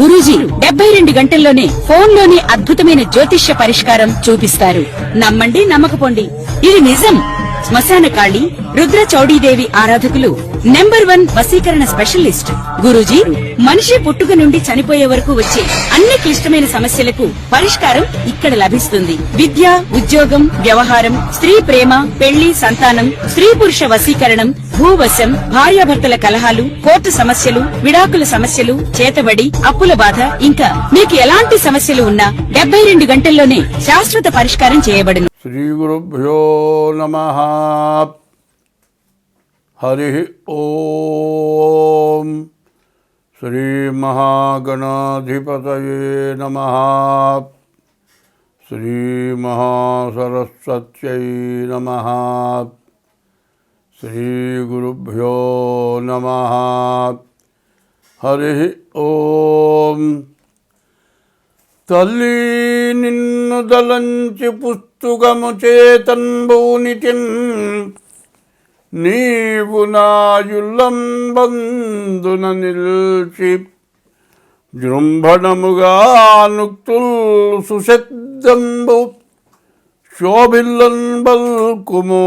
గురూజీ 72 గంటల్లోనే ఫోన్లోనే అద్భుతమైన జ్యోతిష్య పరిష్కారం చూపిస్తారు. నమ్మండి, నమ్మకపోండి, ఇది నిజం. శ్మశాన కాళి రుద్ర చౌడీదేవి ఆరాధకులు నంబర్ 1 వశీకరణ స్పెషలిస్ట్. గురూజీ మనిషి పుట్టుక నుండి చనిపోయే వరకు వచ్చే అన్ని క్లిష్టమైన సమస్యలకు పరిష్కారం ఇక్కడ లభిస్తుంది. విద్య, ఉద్యోగం, వ్యవహారం, స్త్రీ ప్రేమ, పెళ్లి, సంతానం, స్త్రీ పురుష వశీకరణం, భూవశం, భార్యాభర్తల కలహాలు, కోర్టు సమస్యలు, విడాకుల సమస్యలు, చేతబడి, అప్పుల బాధ, ఇంకా మీకు ఎలాంటి సమస్యలు ఉన్నా 72 గంటల్లోనే శాశ్వత పరిష్కారం చేయబడును. శ్రీ గురుభ్యో నమః. హరి ఓం. శ్రీ మహాగణాధిపతయే నమః. శ్రీ మహాసరస్వత్యై నమః. శ్రీ గురుభ్యో నమః. హరి ఓం. తల్లి నిన్ను దలంచి పుస్తుకము చేతన్బూనితిన్, నీవు నాయుల్లంబందున నిల్చి జృంభణముగా నుక్తుల్ సుశబ్దంబు శోభిల్లన్ బల్కుమో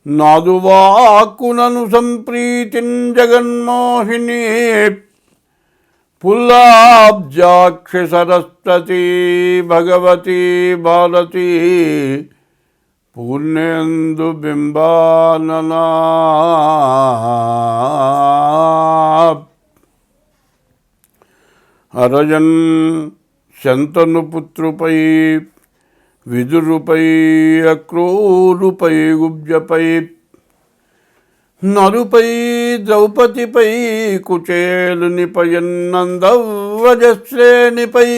నాదువాకునను సంప్రీతిన్ జగన్మోహిని పుల్లాబ్జాక్షి సరస్వతి భగవతి భారతి పూర్ణేందు బింబాననా. అరజన్ శంతను పుత్రుపై విదురుపై అక్రూరుపై గుబ్జపై నరుపై ద్రౌపదిపై కుచేలునిపయన్నందవ్రజశ్రేణిపై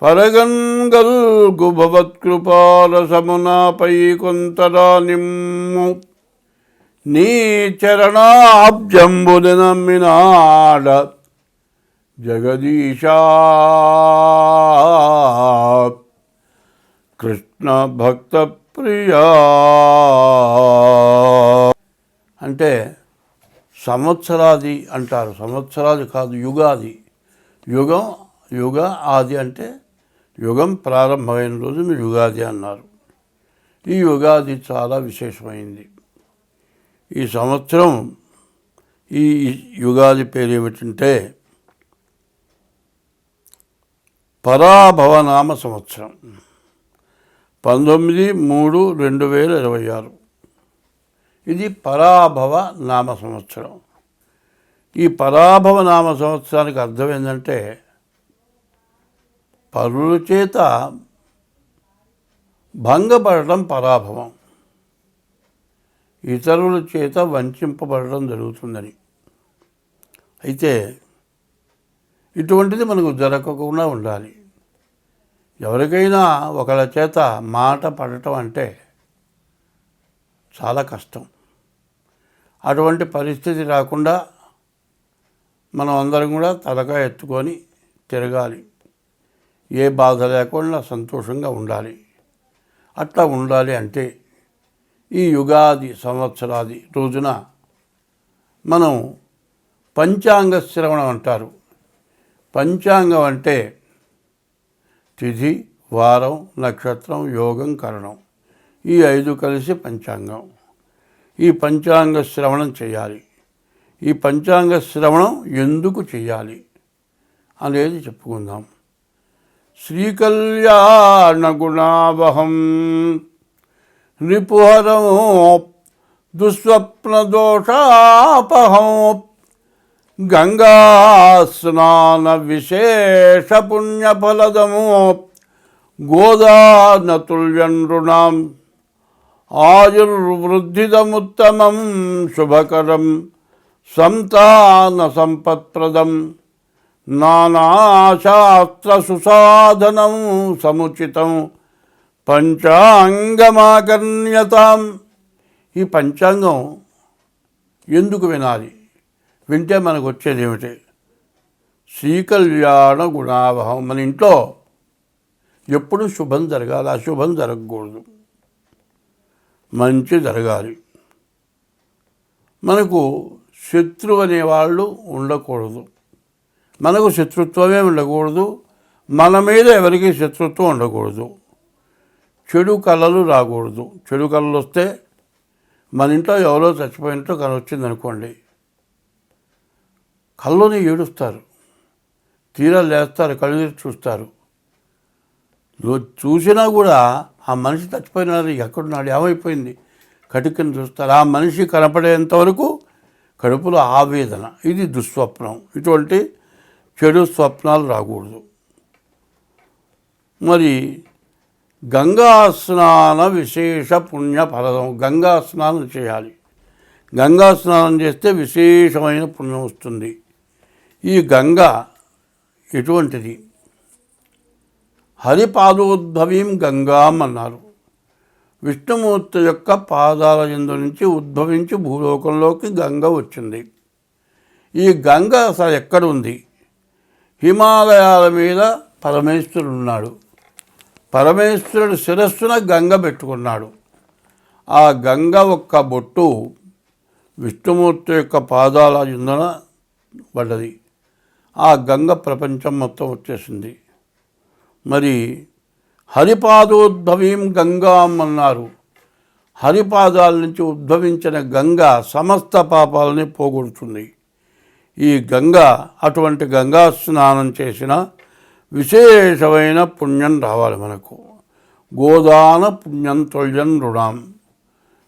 పరగంగల్గు భవత్కృపారసమునాపై కొంతరా నిమ్ము నీ చరణాబ్జంబుని నమ్మినాడ జగదీశా. కృష్ణ భక్త ప్రియా అంటే సంవత్సరాది అంటారు. సంవత్సరాది కాదు, యుగాది. యుగ ఆది అంటే యుగం ప్రారంభమైన రోజును యుగాది అన్నారు. ఈ యుగాది చాలా విశేషమైంది. ఈ సంవత్సరం, ఈ యుగాది పేరు ఏమిటంటే పరాభవనామ సంవత్సరం. 19/3/2026 ఇది పరాభవ నామ సంవత్సరం. ఈ పరాభవ నామ సంవత్సరానికి అర్థం ఏంటంటే పరుల చేత భంగపడటం పరాభవం, ఇతరుల చేత వంచింపబడటం జరుగుతుందని. అయితే ఇటువంటిది మనకు జరగకుండా ఉండాలి. ఎవరికైనా ఒకళ్ళ చేత మాట పడటం అంటే చాలా కష్టం. అటువంటి పరిస్థితి రాకుండా మనం అందరం కూడా తలకాయ ఎత్తుకొని తిరగాలి. ఏ బాధ లేకుండా సంతోషంగా ఉండాలి. అట్లా ఉండాలి అంటే ఈ యుగాది సంవత్సరాది రోజున మనం పంచాంగ శ్రవణం అంటారు. పంచాంగం అంటే తిథి, వారం, నక్షత్రం, యోగం, కరణం, ఈ 5 కలిసి పంచాంగం. ఈ పంచాంగ శ్రవణం చేయాలి. ఈ పంచాంగ శ్రవణం ఎందుకు చేయాలి అనేది చెప్పుకుందాం. శ్రీకళ్యాణ గుణావహం రిపుహరం దుస్వప్న దోషాపహం గంగా స్నాన విశేష పుణ్యఫలదము గోదానతుల్యం నృణాం ఆయుర్వృద్ధిదముత్తమం శుభకరం సంతాన సంపత్ప్రదం నానాశాస్త్ర సుసాధనం సముచితం పంచాంగమాకర్ణ్యతాం. ఈ పంచాంగం ఎందుకు వినాలి? వింటే మనకు వచ్చేది ఏమిటి? శ్రీకళ్యాణ గుణావహం. మన ఇంట్లో ఎప్పుడు శుభం జరగాలి, అశుభం జరగకూడదు, మంచి జరగాలి. మనకు శత్రువు అనేవాళ్ళు ఉండకూడదు. మనకు శత్రుత్వమే ఉండకూడదు, మన మీద ఎవరికి శత్రుత్వం ఉండకూడదు, చెడు కళలు రాకూడదు. చెడు కళలు వస్తే మన ఇంట్లో ఎవరో చచ్చిపోయినట్టు కళ వచ్చిందనుకోండి, కళ్ళని ఏడుస్తారు, తీరా లేస్తారు, కళ్ళు తెరిచి చూస్తారు. చూసినా కూడా ఆ మనిషి చచ్చిపోయినాడు, ఎక్కడున్నాడు, ఏమైపోయింది, కటికని చూస్తారు. ఆ మనిషి కనపడేంత వరకు కడుపులో ఆవేదన. ఇది దుస్వప్నం. ఇటువంటి చెడు స్వప్నాలు రాకూడదు. మరి గంగా స్నాన విశేష పుణ్య ఫలదం. గంగా స్నానం చేయాలి. గంగా స్నానం చేస్తే విశేషమైన పుణ్యం వస్తుంది. ఈ గంగ ఎటువంటిది? హరిపాదోద్భవీం గంగాం అన్నారు. విష్ణుమూర్తి యొక్క పాదాల యందు నుంచి ఉద్భవించి భూలోకంలోకి గంగ వచ్చింది. ఈ గంగ అసలు ఎక్కడ ఉంది? హిమాలయాల మీద పరమేశ్వరుడు ఉన్నాడు. పరమేశ్వరుడు శిరస్సున గంగ పెట్టుకున్నాడు. ఆ గంగ ఒక్క బొట్టు విష్ణుమూర్తి యొక్క పాదాల యందున పడ్డది. ఆ గంగ ప్రపంచం మొత్తం వచ్చేసింది. మరి హరిపాదోద్భవీం గంగాం అన్నారు. హరిపాదాల నుంచి ఉద్భవించిన గంగ సమస్త పాపాలని పోగొడుతుంది. ఈ గంగ అటువంటి గంగా స్నానం చేసిన విశేషమైన పుణ్యం రావాలి మనకు. గోదాన పుణ్యం తొల్యం రుణాం.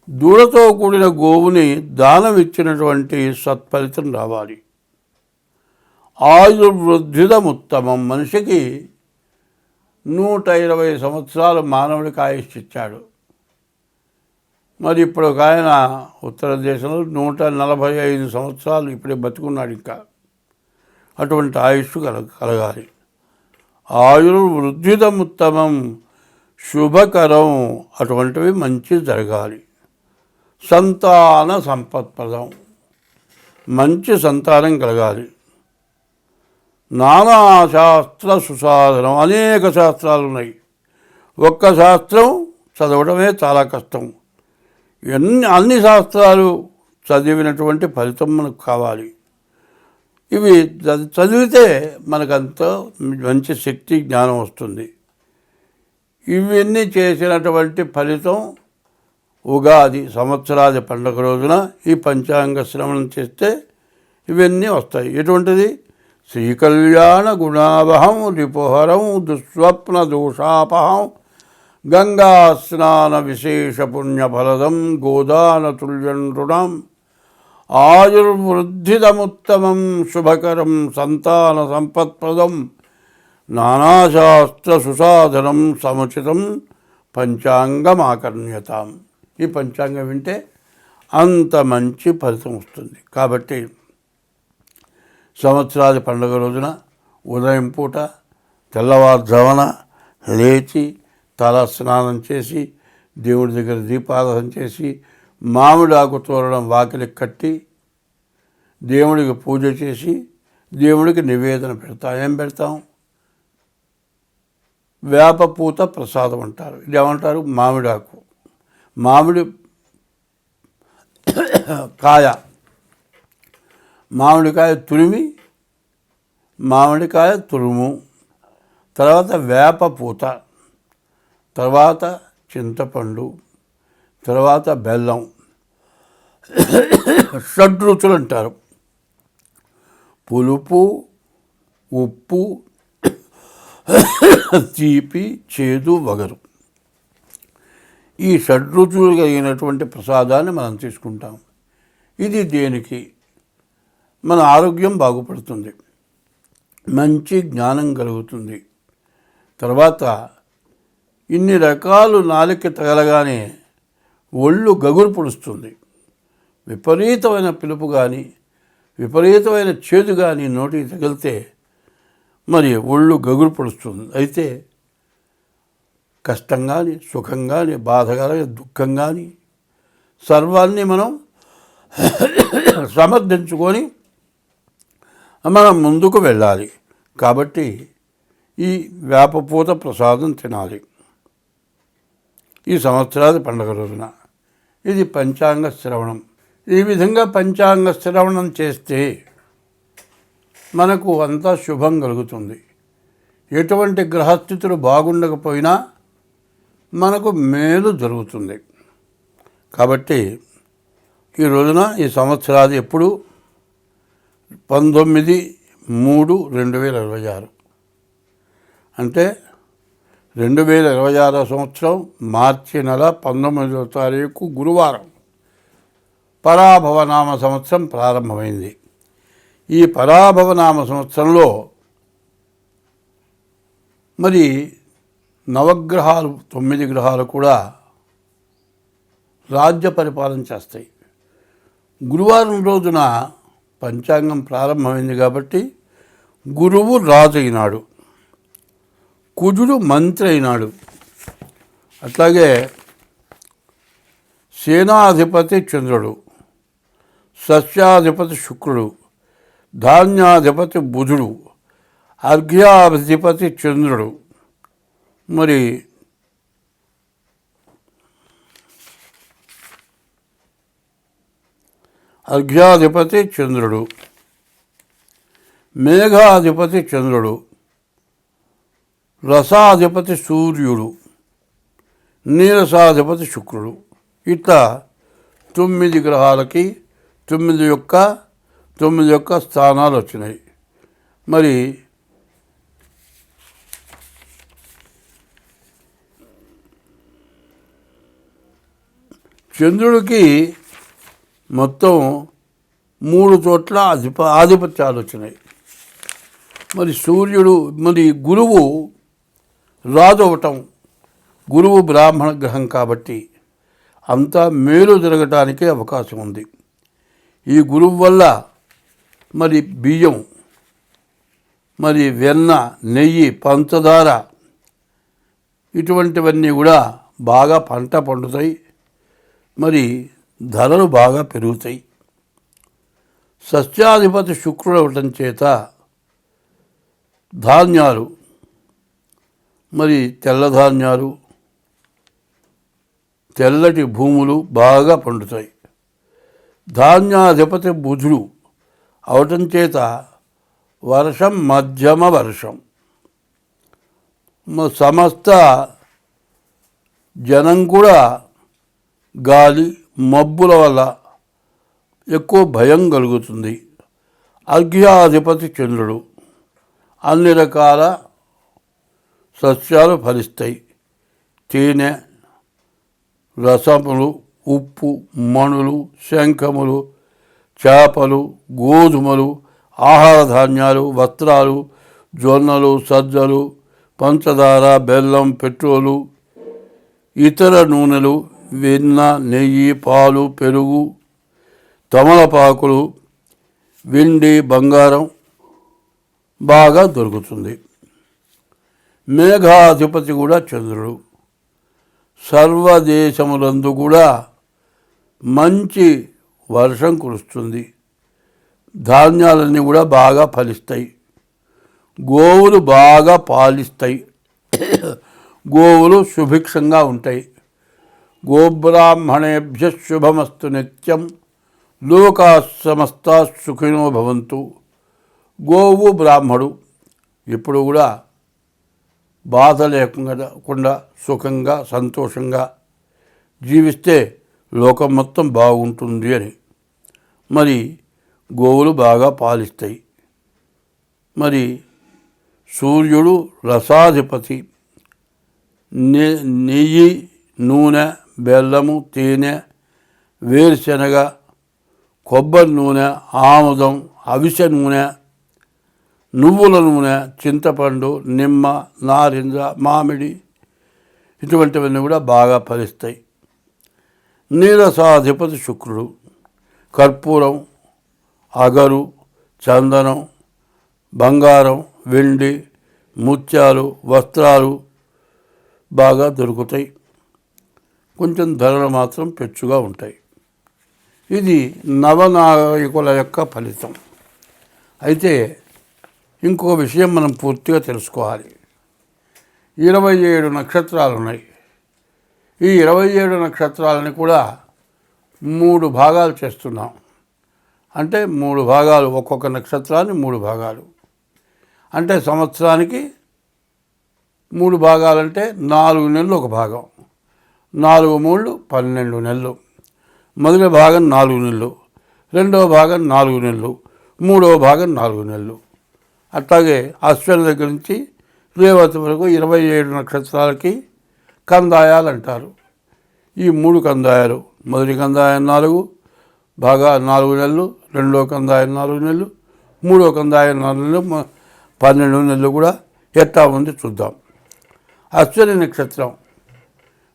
దూడతో కూడిన గోవుని దానం ఇచ్చినటువంటి సత్ఫలితం రావాలి. ఆయుర్వృద్ధిదముత్తమం. మనిషికి 120 సంవత్సరాలు మానవుడికి ఆయుష్ ఇచ్చాడు. మరి ఇప్పుడు ఒక ఆయన ఉత్తర దేశంలో 145 సంవత్సరాలు ఇప్పుడే బతుకున్నాడు. ఇంకా అటువంటి ఆయుష్ కలగాలి. ఆయుర్వృద్ధిదముత్తమం శుభకరం. అటువంటివి మంచి జరగాలి. సంతాన సంపత్ప్రదం. మంచి సంతానం కలగాలి. నానాశాస్త్ర సుసాధనం. అనేక శాస్త్రాలు ఉన్నాయి. ఒక్క శాస్త్రం చదవడమే చాలా కష్టం. అన్ని శాస్త్రాలు చదివినటువంటి ఫలితం మనకు కావాలి. ఇవి చదివితే మనకంత మంచి శక్తి జ్ఞానం వస్తుంది. ఇవన్నీ చేసినటువంటి ఫలితం ఉగాది సంవత్సరాది పండుగ రోజున ఈ పంచాంగ శ్రవణం చేస్తే ఇవన్నీ వస్తాయి. ఎటువంటిది? శ్రీకళ్యాణ గుణావహం రిపుహరం దుస్వప్న దోషాపహం గంగా స్నాన విశేష పుణ్యఫలదం గోదాన తుల్యం రుణం ఆయుర్వృద్ధిదముత్తమం శుభకరం సంతాన సంపత్ప్రదం నానాశాస్త్ర సుసాధనం సముచితం పంచాంగమాకర్ణ్యతాం. ఈ పంచాంగం వింటే అంత మంచి ఫలితం వస్తుంది. కాబట్టి సంవత్సరాది పండుగ రోజున ఉదయం పూట తెల్లవారుజామున లేచి తల స్నానం చేసి దేవుడి దగ్గర దీపారాధన చేసి మామిడి ఆకు తోరణం వాకిలికి కట్టి దేవుడికి పూజ చేసి దేవుడికి నివేదన పెడతాం. ఏం పెడతాం? వేపపూత ప్రసాదం అంటారు. ఇది ఏమంటారు? మామిడాకు, మామిడి కాయ, మామిడికాయ తురిమి, మామిడికాయ తురుము, తర్వాత వేపపూత, తర్వాత చింతపండు, తర్వాత బెల్లం, షడ్రుచులు అంటారు. పులుపు, ఉప్పు, తీపి, చేదు, వగరు. ఈ షడ్రుచులు కలిగినటువంటి ప్రసాదాన్ని మనం తీసుకుంటాం. ఇది దేనికి? మన ఆరోగ్యం బాగుపడుతుంది, మంచి జ్ఞానం కలుగుతుంది. తర్వాత ఇన్ని రకాలు నాలుక తగలగానే ఒళ్ళు గగురు పొడుస్తుంది. విపరీతమైన పిలుపు కానీ విపరీతమైన చేదు కానీ నోటికి తగిలితే మరి ఒళ్ళు గగురు పొడుస్తుంది. అయితే కష్టం కానీ సుఖం కానీ బాధ కానీ దుఃఖం కానీ సర్వాన్ని మనం సమర్థించుకొని మనం ముందుకు వెళ్ళాలి. కాబట్టి ఈ వేపపూత ప్రసాదం తినాలి ఈ సంవత్సరాది పండుగ రోజున. ఇది పంచాంగ శ్రవణం. ఈ విధంగా పంచాంగ శ్రవణం చేస్తే మనకు అంతా శుభం కలుగుతుంది. ఎటువంటి గ్రహస్థితులు బాగుండకపోయినా మనకు మేలు జరుగుతుంది. కాబట్టి ఈ రోజున ఈ సంవత్సరాది ఎప్పుడు 19/3/2026 అంటే 2026 సంవత్సరం మార్చి నెల 19వ తారీఖు గురువారం పరాభవనామ సంవత్సరం ప్రారంభమైంది. ఈ పరాభవనామ సంవత్సరంలో మరి నవగ్రహాలు 9 గ్రహాలు కూడా రాజ్య పరిపాలన చేస్తాయి. గురువారం రోజున పంచాంగం ప్రారంభమైంది కాబట్టి గురువు రాజు అయినాడు, కుజుడు మంత్రి అయినాడు, అట్లాగే సేనాధిపతి చంద్రుడు, సస్యాధిపతి శుక్రుడు, ధాన్యాధిపతి బుధుడు, అర్ఘ్యాధిపతి చంద్రుడు, మరి అర్ఘ్యాధిపతి చంద్రుడు, మేఘాధిపతి చంద్రుడు, రసాధిపతి సూర్యుడు, నీరసాధిపతి శుక్రుడు, ఇట్లా 9 గ్రహాలకి 9 యొక్క స్థానాలు వచ్చినాయి. మరి చంద్రుడికి మొత్తం 3 చోట్ల ఆధిపత్యాలు వచ్చినాయి. మరి సూర్యుడు, మరి గురువు రాజు అవటం, గురువు బ్రాహ్మణ గ్రహం కాబట్టి అంతా మేలు జరగటానికి అవకాశం ఉంది. ఈ గురువు వల్ల మరి బియ్యం, మరి వెన్న, నెయ్యి, పంచదార ఇటువంటివన్నీ కూడా బాగా పంట పండుతాయి. మరి ధరలు బాగా పెరుగుతాయి. సస్యాధిపతి శుక్రుడు అవటం చేత ధాన్యాలు, మరి తెల్లధాన్యాలు, తెల్లటి భూములు బాగా పండుతాయి. ధాన్యాధిపతి బుధుడు అవటం చేత వర్షం, మధ్యమ వర్షం, సమస్త జనం కూడా గాలి, మబ్బుల వల్ల ఎక్కువ భయం కలుగుతుంది. అర్ఘ్యాధిపతి చంద్రుడు, అన్ని రకాల సస్యాలు ఫలిస్తాయి. తేనె, రసములు, ఉప్పు, మణులు, శంఖములు, చేపలు, గోధుమలు, ఆహార ధాన్యాలు, వస్త్రాలు, జొన్నలు, సజ్జలు, పంచదార, బెల్లం, పెట్రోలు, ఇతర నూనెలు, వెన్న, నెయ్యి, పాలు, పెరుగు, తమలపాకులు, వెండి, బంగారం బాగా దొరుకుతుంది. మేఘాధిపతి కూడా చంద్రుడు. సర్వదేశములందు కూడా మంచి వర్షం కురుస్తుంది. ధాన్యాలన్నీ కూడా బాగా ఫలిస్తాయి. గోవులు బాగా పాలిస్తాయి. గోవులు సుభిక్షంగా ఉంటాయి. గోబ్రాహ్మణేభ్య శుభమస్తు నిత్యం, లోకా సమస్తా సుఖినో భవంతు. గోవు బ్రాహ్మడు ఎప్పుడు కూడా బాధ లేకుండా సుఖంగా సంతోషంగా జీవిస్తే లోకం మొత్తం బాగుంటుంది అని. మరి గోవులు బాగా పాలిస్తాయి. మరి సూర్యుడు రసాధిపతి. నెయ్యి, నూనె, బెల్లము, తేనె, వేరుశనగ, కొబ్బరి నూనె, ఆముదం, అవిసె నూనె, నువ్వుల నూనె, చింతపండు, నిమ్మ, నారింజ, మామిడి ఇటువంటివన్నీ కూడా బాగా ఫలిస్తాయి. నీరసాధిపతి శుక్రుడు. కర్పూరం, అగరు, చందనం, బంగారం, వెండి, ముత్యాలు, వస్త్రాలు బాగా దొరుకుతాయి. కొంచెం ధరలు మాత్రం పెచ్చుగా ఉంటాయి. ఇది నవనాయకుల యొక్క ఫలితం. అయితే ఇంకో విషయం మనం పూర్తిగా తెలుసుకోవాలి. 27 నక్షత్రాలు ఉన్నాయి. ఈ 27 నక్షత్రాలని కూడా 3 భాగాలు చేస్తున్నాం. అంటే 3 భాగాలు, ఒక్కొక్క నక్షత్రాన్ని 3 భాగాలు. అంటే సంవత్సరానికి 3 భాగాలంటే 4 నెలలు ఒక భాగం. 4 3 12 నెలలు. మొదటి భాగం 4 నెలలు, రెండవ భాగం 4 నెలలు, మూడవ భాగం 4 నెలలు. అట్లాగే అశ్విని దగ్గర నుంచి రేవతి వరకు 27 నక్షత్రాలకి కందాయాలు అంటారు. ఈ 3 కందాయాలు, మొదటి కందాయం 4 నెలలు, రెండో కందాయం 4 నెలలు, మూడో కందాయం 4 నెలలు, 12 నెలలు కూడా ఎట్టా ఉంది చూద్దాం. అశ్విని నక్షత్రం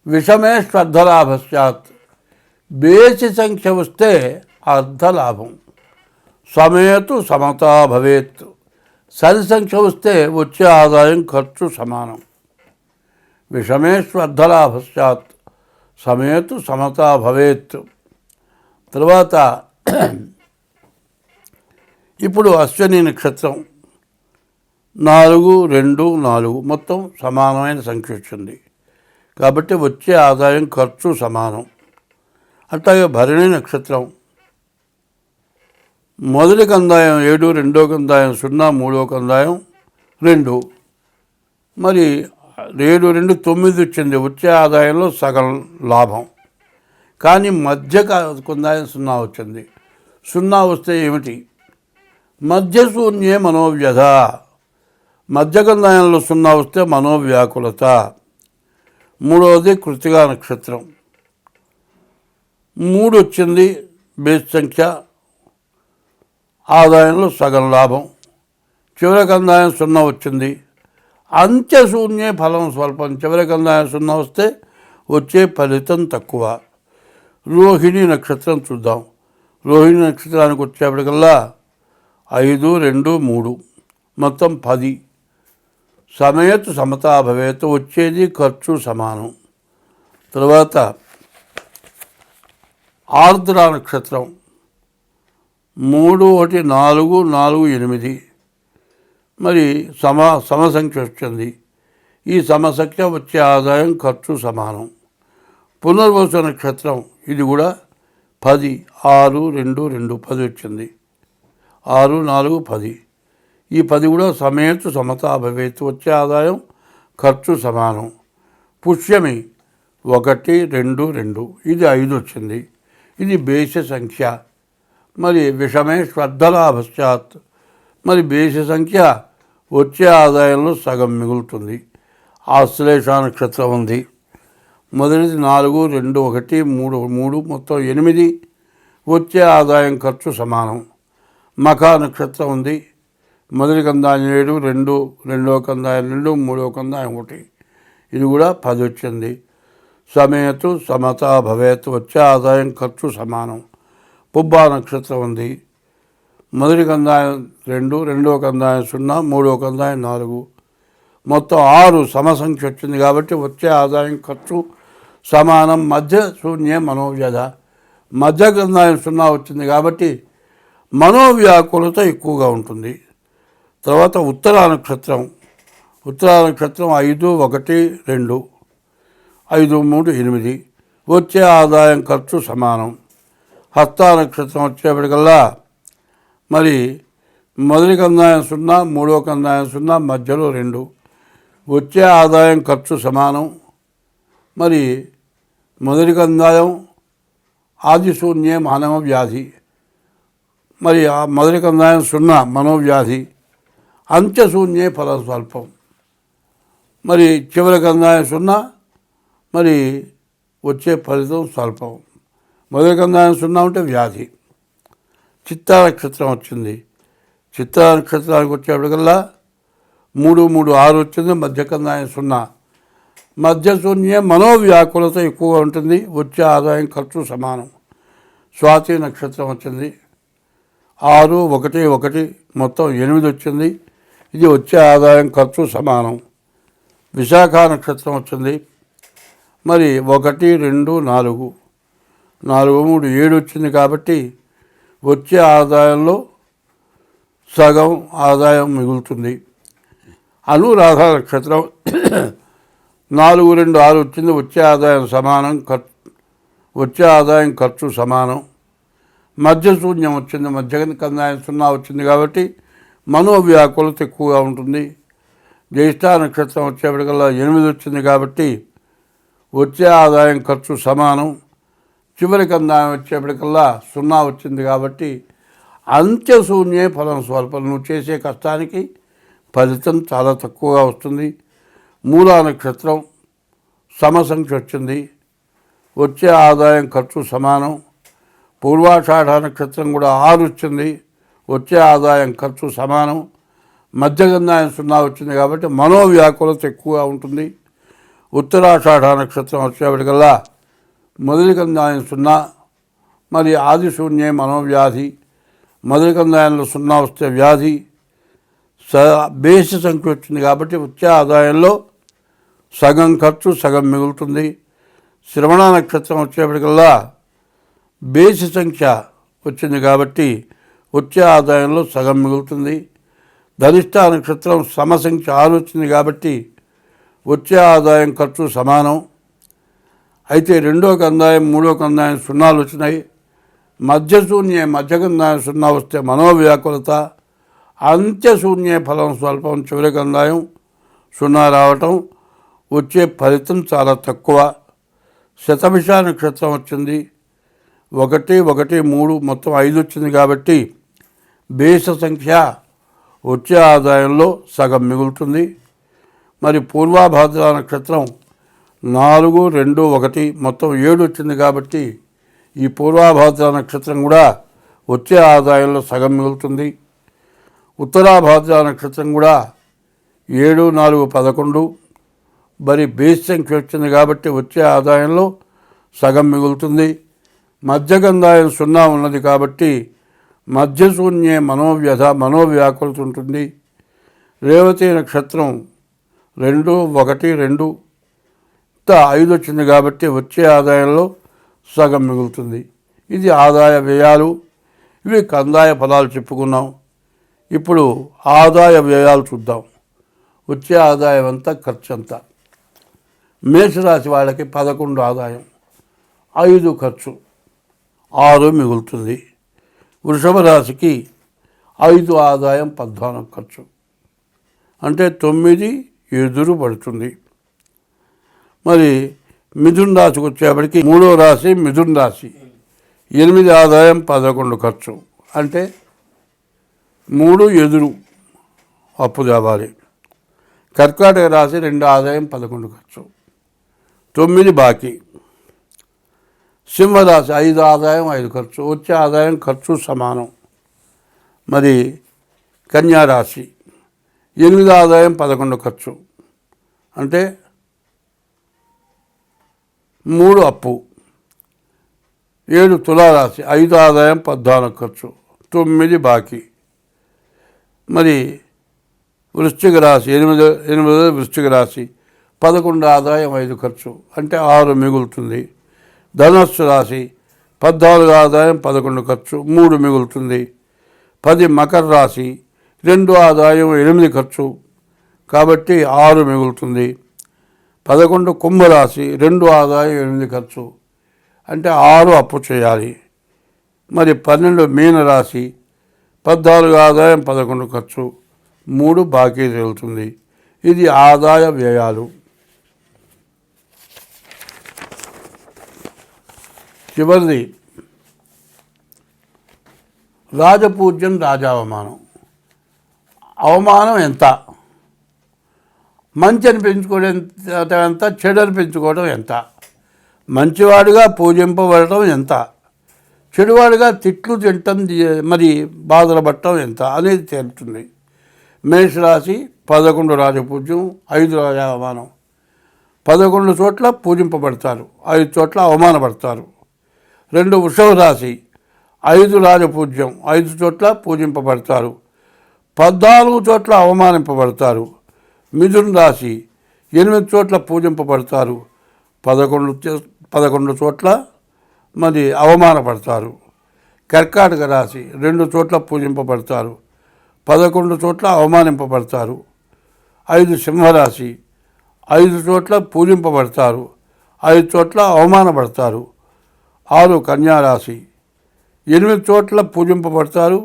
విషమే శ్రద్ధలాభస్యాత్. బేసి సంఖ్య వస్తే అర్ధలాభం. సమేతు సమతా భవేత్. సరి సంఖ్య వస్తే వచ్చే ఆదాయం ఖర్చు సమానం. విషమేష్వర్ధలాభస్యాత్ సమేతు సమతా భవేత్. తర్వాత ఇప్పుడు అశ్విని నక్షత్రం 4 2 4 మొత్తం సమానమైన సంఖ్య వచ్చింది కాబట్టి వచ్చే ఆదాయం ఖర్చు సమానం. అట్లాగే భరణి నక్షత్రం మొదటి కందాయం 7, రెండో కందాయం 0, మూడో కందాయం 2. మరి 7 2 9 వచ్చింది. వచ్చే ఆదాయంలో సగం లాభం. కానీ మధ్య కందాయం 0 వచ్చింది. 0 వస్తే ఏమిటి? మధ్య శూన్యే మనోవ్యధ. మధ్య కందాయంలో 0 వస్తే మనోవ్యాకులత. మూడవది కృత్తికా నక్షత్రం 3 వచ్చింది. బేస్ సంఖ్య, ఆదాయంలో సగం లాభం. చివరి కందాయం 0 వచ్చింది. అంత్యశూన్యే ఫలం స్వల్పం. చివరి కందాయం 0 వస్తే వచ్చే ఫలితం తక్కువ. రోహిణి నక్షత్రం చూద్దాం. రోహిణి నక్షత్రానికి వచ్చేప్పటికల్లా 5 2 3 మొత్తం 10. సమేతు సమతా భవేత్. వచ్చేది ఖర్చు సమానం. తర్వాత ఆర్ద్ర నక్షత్రం 3 1 4 4 8. మరి సమసంఖ్య వచ్చింది. ఈ సమసంఖ్య వచ్చే ఆదాయం ఖర్చు సమానం. పునర్వసు నక్షత్రం ఇది కూడా 10 6 2 2 10 వచ్చింది. 6 4 10. ఈ 10 కూడా సమేతు సమతా భవేత్. వచ్చే ఆదాయం ఖర్చు సమానం. పుష్యమి 1 2 2. ఇది 5 వచ్చింది. ఇది బేసి సంఖ్య. మరి విషమే శ్రద్ధలాభశ్చాత్. మరి బేసి సంఖ్య వచ్చే ఆదాయంలో సగం మిగులుతుంది. ఆశ్లేష నక్షత్రం ఉంది. మొదటిది 4 2 1 3 3 మొత్తం 8. వచ్చే ఆదాయం ఖర్చు సమానం. మఖా నక్షత్రం ఉంది. మొదటి కందాయం 7 2, రెండో కందాయం 2, మూడో కందాయం 1. ఇది కూడా 10 వచ్చింది. సమేతు సమతా భవేత్. వచ్చే ఆదాయం ఖర్చు సమానం. పుబ్బా నక్షత్రం ఉంది. మొదటి కందాయం 2, రెండో కందాయం 0, మూడో కందాయం 4. మొత్తం 6 సమసంఖ్య వచ్చింది కాబట్టి వచ్చే ఆదాయం ఖర్చు సమానం. మధ్య శూన్యే మనోవ్యధ. మధ్య కందాయం 0 వచ్చింది కాబట్టి మనోవ్యాకులత ఎక్కువగా ఉంటుంది. తర్వాత ఉత్తరా నక్షత్రం 5 1 2, 5 3 8. వచ్చే ఆదాయం ఖర్చు సమానం. హస్త నక్షత్రం వచ్చేప్పటికల్లా మరి మొదటి కందాయం 0, మూడో కందాయం 0, మధ్యలో 2. వచ్చే ఆదాయం ఖర్చు సమానం. మరి మొదటి కందాయం ఆదిశూన్యే మానవ వ్యాధి. మరి ఆ మొదటి కందాయం 0 మనోవ్యాధి. అంత్యశూన్యే ఫలం స్వల్పం. మరి చివరి కందాయం 0, మరి వచ్చే ఫలితం స్వల్పం. మొదటి కందాయం 0 ఉంటే వ్యాధి. చిత్తా నక్షత్రం వచ్చింది. చిత్తా నక్షత్రానికి వచ్చేప్పటికల్లా 3 3 6 వచ్చింది. మధ్య కందాయం 0. మధ్య శూన్య మనోవ్యాకులత ఎక్కువగా ఉంటుంది. వచ్చే ఆదాయం ఖర్చు సమానం. స్వాతి నక్షత్రం వచ్చింది. 6 1 1 మొత్తం 8 వచ్చింది. ఇది వచ్చే ఆదాయం ఖర్చు సమానం. విశాఖ నక్షత్రం వచ్చింది. మరి 1 2 4 4 3 7 వచ్చింది కాబట్టి వచ్చే ఆదాయంలో సగం ఆదాయం మిగులుతుంది. అనురాధ నక్షత్రం 4 2 6 వచ్చింది. వచ్చే ఆదాయం సమానం. వచ్చే ఆదాయం ఖర్చు సమానం. మధ్య శూన్యం వచ్చింది, మధ్య కందాయం 0 వచ్చింది కాబట్టి మనోవ్యాకులత ఎక్కువగా ఉంటుంది. జ్యేష్ఠ నక్షత్రం వచ్చేప్పటికల్లా 8 వచ్చింది కాబట్టి వచ్చే ఆదాయం ఖర్చు సమానం. చివరి కందాయం వచ్చేప్పటికల్లా 0 వచ్చింది కాబట్టి అంత్యశూన్యే ఫలం స్వల్పం. నువ్వు చేసే కష్టానికి ఫలితం చాలా తక్కువగా వస్తుంది. మూలా నక్షత్రం సమసంఖ్య వచ్చింది, వచ్చే ఆదాయం ఖర్చు సమానం. పూర్వాషాఢ నక్షత్రం కూడా 6 వచ్చింది, వచ్చే ఆదాయం ఖర్చు సమానం. మధ్యగంధాయం 0 వచ్చింది కాబట్టి మనోవ్యాకులత ఎక్కువగా ఉంటుంది. ఉత్తరాషాఢ నక్షత్రం వచ్చేప్పటికల్లా మొదటి కందాయం 0, మరి ఆది శూన్యే మనోవ్యాధి. మొదటి కందాయంలో 0 వస్తే వ్యాధి. బేసి సంఖ్య వచ్చింది కాబట్టి వచ్చే ఆదాయంలో సగం ఖర్చు సగం మిగులుతుంది. శ్రవణ నక్షత్రం వచ్చేప్పటికల్లా బేసి సంఖ్య వచ్చింది కాబట్టి వచ్చే ఆదాయంలో సగం మిగులుతుంది. ధనిష్ట నక్షత్రం సమసంఖ్య 6 వచ్చింది కాబట్టి వచ్చే ఆదాయం ఖర్చు సమానం. అయితే రెండో కందాయం మూడో కందాయం 0 వచ్చినాయి. మధ్యశూన్యే మధ్యకందాయం 0 వస్తే మనోవ్యాకులత. అంత్యశూన్యే ఫలం స్వల్పం. చివరి కందాయం 0 రావటం, వచ్చే ఫలితం చాలా తక్కువ. శతభిష నక్షత్రం వచ్చింది, 1, 1, 3 మొత్తం 5 వచ్చింది కాబట్టి బేస సంఖ్య వచ్చే ఆదాయంలో సగం మిగులుతుంది. మరి పూర్వాభాద్ర నక్షత్రం 4, 2, 1 మొత్తం 7 వచ్చింది కాబట్టి ఈ పూర్వాభాద్ర నక్షత్రం కూడా వచ్చే ఆదాయంలో సగం మిగులుతుంది. ఉత్తరాభాద్ర నక్షత్రం కూడా 7, 4, 11 మరి బేస్ సంఖ్య వచ్చింది కాబట్టి వచ్చే ఆదాయంలో సగం మిగులుతుంది. మధ్యగంధాయం 0 ఉన్నది కాబట్టి మధ్యశూన్యే మనోవ్యాకులత ఉంటుంది. రేవతి నక్షత్రం 2, 1, 2 5 వచ్చింది కాబట్టి వచ్చే ఆదాయంలో సగం మిగులుతుంది. ఇది ఆదాయ వ్యయాలు. ఇవి కందాయ ఫలాలు చెప్పుకున్నాం. ఇప్పుడు ఆదాయ వ్యయాలు చూద్దాం. వచ్చే ఆదాయం అంతా ఖర్చు అంతా. మేషరాశి వాళ్ళకి 11 ఆదాయం, 5 ఖర్చు, 6 మిగులుతుంది. వృషభ రాశికి 5 ఆదాయం, 14 ఖర్చు, అంటే 9 ఎదురు పడుతుంది. మరి మిథున్ రాశికి వచ్చేప్పటికి 3వ రాశి మిథున్ రాశి, 8 ఆదాయం, 11 ఖర్చు, అంటే 3 ఎదురు అప్పు తేవాలి. కర్కాటక రాశి 2 ఆదాయం, 11 ఖర్చు, 9 బాకీ. సింహరాశి 5 ఆదాయం, 5 ఖర్చు, వచ్చే ఆదాయం ఖర్చు సమానం. మరి కన్యారాశి 8 ఆదాయం, 11 ఖర్చు, అంటే 3 అప్పు. 7 తులారాశి 5 ఆదాయం, 14 ఖర్చు, 9 బాకీ. మరి వృశ్చిక రాశి 8 వృశ్చిక రాశి 11 ఆదాయం, 5 ఖర్చు, అంటే 6 మిగులుతుంది. ధనస్సు రాశి 14 ఆదాయం, 11 ఖర్చు, 3 మిగులుతుంది. 10 మకర రాశి 2 ఆదాయం, 8 ఖర్చు, కాబట్టి 6 మిగులుతుంది. 11 కుంభరాశి 2 ఆదాయం, 8 ఖర్చు, అంటే 6 అప్పు చేయాలి. మరి 12 మీనరాశి 14 ఆదాయం, 11 ఖర్చు, 3 బాకీ తేలుతుంది. ఇది ఆదాయ వ్యయాలు. చివరిది రాజపూజ్యం, రాజావమానం. అవమానం ఎంత? మంచి అనిపించుకోవడం ఎంత? చెడు అనిపించుకోవడం ఎంత? మంచివాడుగా పూజింపబడటం ఎంత? చెడువాడుగా తిట్లు తింటం, మరి బాధలు పడటం ఎంత అనేది తేలుతుంది. మేషరాశి 11 రాజపూజ్యం, 5 రాజావమానం. 11 చోట్ల పూజింపబడతారు, 5 చోట్ల అవమానపడతారు. 2 వృషభ రాశి 5 రాజపూజ్యం, 5 చోట్ల పూజింపబడతారు, 14 చోట్ల అవమానింపబడతారు. మిథున రాశి 8 చోట్ల పూజింపబడతారు, 11 చోట్ల మరి అవమానపడతారు. కర్కాటక రాశి 2 చోట్ల పూజింపబడతారు, 11 చోట్ల అవమానింపబడతారు. 5 సింహరాశి 5 చోట్ల పూజింపబడతారు, 5 చోట్ల అవమానపడతారు. 6 కన్యారాశి 8 చోట్ల పూజింపబడతారు,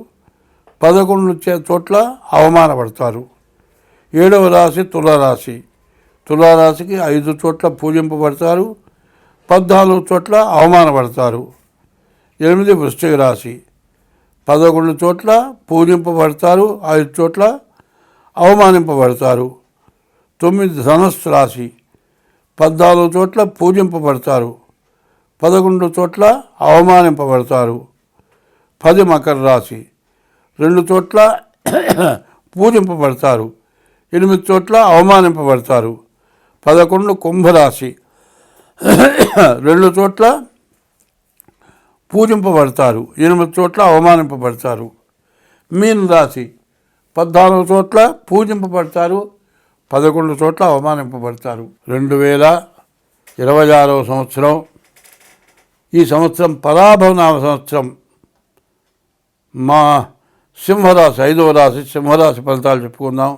11 చోట్ల అవమానపడతారు. 7వ రాశి తులారాశి. తులారాశికి 5 చోట్ల పూజింపబడతారు, 14 చోట్ల అవమానపడతారు. 8 వృశ్చిక రాశి. 11 చోట్ల పూజింపబడతారు, 5 చోట్ల అవమానింపబడతారు. 9 ధనుస్సు రాశి. 14 చోట్ల పూజింపబడతారు, 11 చోట్ల అవమానింపబడతారు. 10 మకర రాశి. 2 చోట్ల పూజింపబడతారు, 8 చోట్ల అవమానింపబడతారు. 11 కుంభరాశి. 2 చోట్ల పూజింపబడతారు, 8 చోట్ల అవమానింపబడతారు. మీన రాశి. 14 చోట్ల పూజింపబడతారు, 11 చోట్ల అవమానింపబడతారు. 2026వ సంవత్సరం. ఈ సంవత్సరం పరాభవనామ సంవత్సరం. మా సింహరాశి 5వ రాశి సింహరాశి ఫలితాలు చెప్పుకుందాం.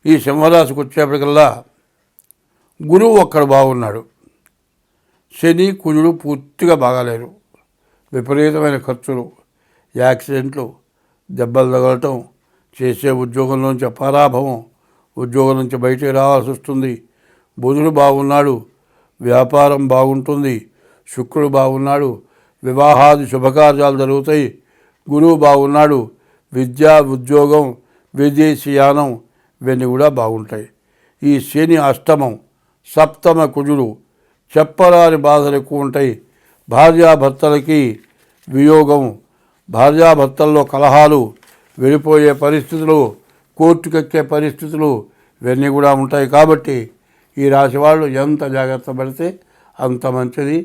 ఈ సింహరాశికి వచ్చేప్పటికల్లా గురువు ఒక్కడు బాగున్నాడు, శని కుజుడు పూర్తిగా బాగాలేరు. విపరీతమైన ఖర్చులు, యాక్సిడెంట్లు, దెబ్బలు తగలటం, చేసే ఉద్యోగంలోంచి పరాభవం, ఉద్యోగం నుంచి బయటికి రావాల్సి వస్తుంది. బుధుడు బాగున్నాడు, వ్యాపారం బాగుంటుంది. శుక్రుడు బాగున్నాడు, వివాహాది శుభకార్యాలు జరుగుతాయి. గురువు బాగున్నాడు, విద్య, ఉద్యోగం, విదేశీయానం ఇవన్నీ కూడా బాగుంటాయి. ఈ శని అష్టమం, సప్తమ కుజుడు, చెప్పరాని బాధలు ఎక్కువ ఉంటాయి. భార్యాభర్తలకి వియోగం, భార్యాభర్తల్లో కలహాలు, వెళ్ళిపోయే పరిస్థితులు, కోర్టుకెక్కే పరిస్థితులు ఇవన్నీ కూడా ఉంటాయి. కాబట్టి ఈ రాశి వాళ్ళు ఎంత జాగ్రత్త పడితే అంత మంచిది.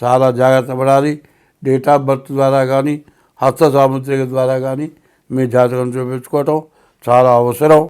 చాలా జాగ్రత్త పడాలి. డేట్ ఆఫ్ బర్త్ ద్వారా కానీ, హస్త సాముద్రిక ద్వారా కానీ మీ జాతకం చూపించుకోవటం చాలా అవసరం.